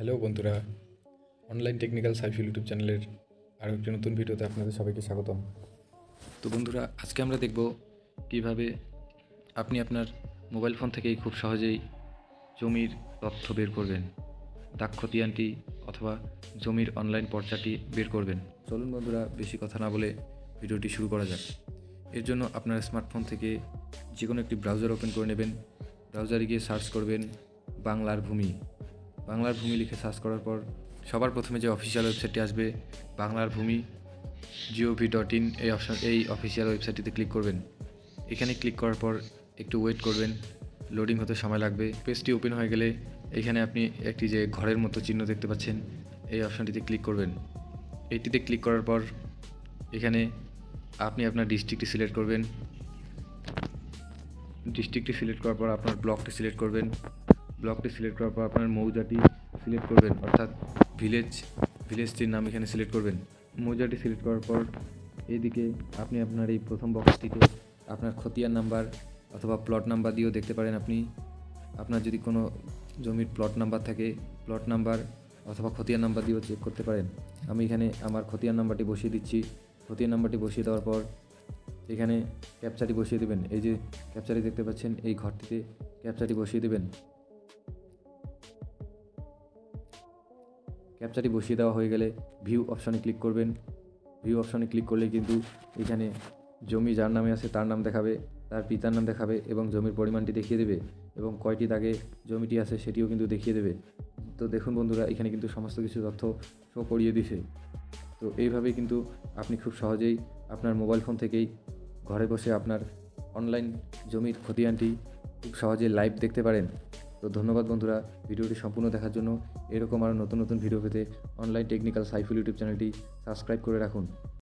Hello বন্ধুরা, online technical Saiful YouTube চ্যানেলের আরও একটি নতুন ভিডিওতে আপনাদের সবাইকে স্বাগতম। তো বন্ধুরা, আজকে আমরা দেখব কিভাবে আপনি আপনার মোবাইল ফোন থেকেই খুব সহজেই জমির তথ্য বের করবেন, দাগ খতিয়ানটি অথবা জমির অনলাইন পর্চাটি বের করবেন। চলুন বন্ধুরা, বেশি কথা না বলে ভিডিওটি শুরু করা যাক। এর জন্য আপনার স্মার্টফোন থেকে যে কোনো একটি ব্রাউজার ওপেন করে নেবেন। ব্রাউজারে গিয়ে সার্চ করবেন বাংলার ভূমি। বাংলার ভূমি লিখে সার্চ করার পর সবার প্রথমে যে অফিসিয়াল ওয়েবসাইটটি আসবে বাংলার ভূমি gov.in এই অফিসিয়াল ওয়েবসাইটটিতে ক্লিক করবেন। এখানে ক্লিক করার পর একটু ওয়েট করবেন, লোডিং হতে সময় লাগবে। পেজটি ওপেন হয়ে গেলে এখানে আপনি একটি যে ঘরের মতো চিহ্ন দেখতে পাচ্ছেন, এই অপশানটিতে ক্লিক করবেন। এইটিতে ক্লিক করার পর এখানে আপনি আপনার ডিস্ট্রিক্টটি সিলেক্ট করবেন। ডিস্ট্রিক্টটি সিলেক্ট করার পর আপনার ব্লকটি সিলেক্ট করবেন। ব্লকটি সিলেক্ট করার পর আপনার মৌজাটি সিলেক্ট করবেন, অর্থাৎ ভিলেজটির নাম এখানে সিলেক্ট করবেন। মৌজাটি সিলেক্ট করার পর এইদিকে আপনি আপনার এই প্রথম বক্সটিতে আপনার খতিয়ান নাম্বার অথবা প্লট নাম্বার দিয়েও দেখতে পারেন। আপনি আপনার যদি কোনো জমির প্লট নাম্বার থাকে, প্লট নাম্বার অথবা খতিয়ান নাম্বার দিয়েও চেক করতে পারেন। আমি এখানে আমার খতিয়ান নাম্বারটি বসিয়ে দিচ্ছি। খতিয়ান নাম্বারটি বসিয়ে দেওয়ার পর এখানে ক্যাপচাটি বসিয়ে দেবেন। এই যে ক্যাপচাটি দেখতে পাচ্ছেন, এই ঘরটিতে ক্যাপচাটি বসিয়ে দেবেন। ক্যাপচাটি বসিয়ে দেওয়া হয়ে গেলে ভিউ অপশানে ক্লিক করবেন। ভিউ অপশানে ক্লিক করলে কিন্তু এখানে জমি যার নামে আছে তার নাম দেখাবে, তার পিতার নাম দেখাবে এবং জমির পরিমাণটি দেখিয়ে দেবে এবং কয়টি দাগে জমিটি আছে সেটিও কিন্তু দেখিয়ে দেবে। তো দেখুন বন্ধুরা, এখানে কিন্তু সমস্ত কিছু তথ্য শো করিয়ে দিছে। তো এইভাবেই কিন্তু আপনি খুব সহজেই আপনার মোবাইল ফোন থেকেই ঘরে বসে আপনার অনলাইন জমির খতিয়ানটি খুব সহজে লাইভ দেখতে পারেন। তো ধন্যবাদ বন্ধুরা, ভিডিওটি সম্পূর্ণ দেখার জন্য। এরকম আরও নতুন নতুন ভিডিও পেতে অনলাইন টেকনিক্যাল সাইফুল ইউটিউব চ্যানেলটি সাবস্ক্রাইব করে রাখুন।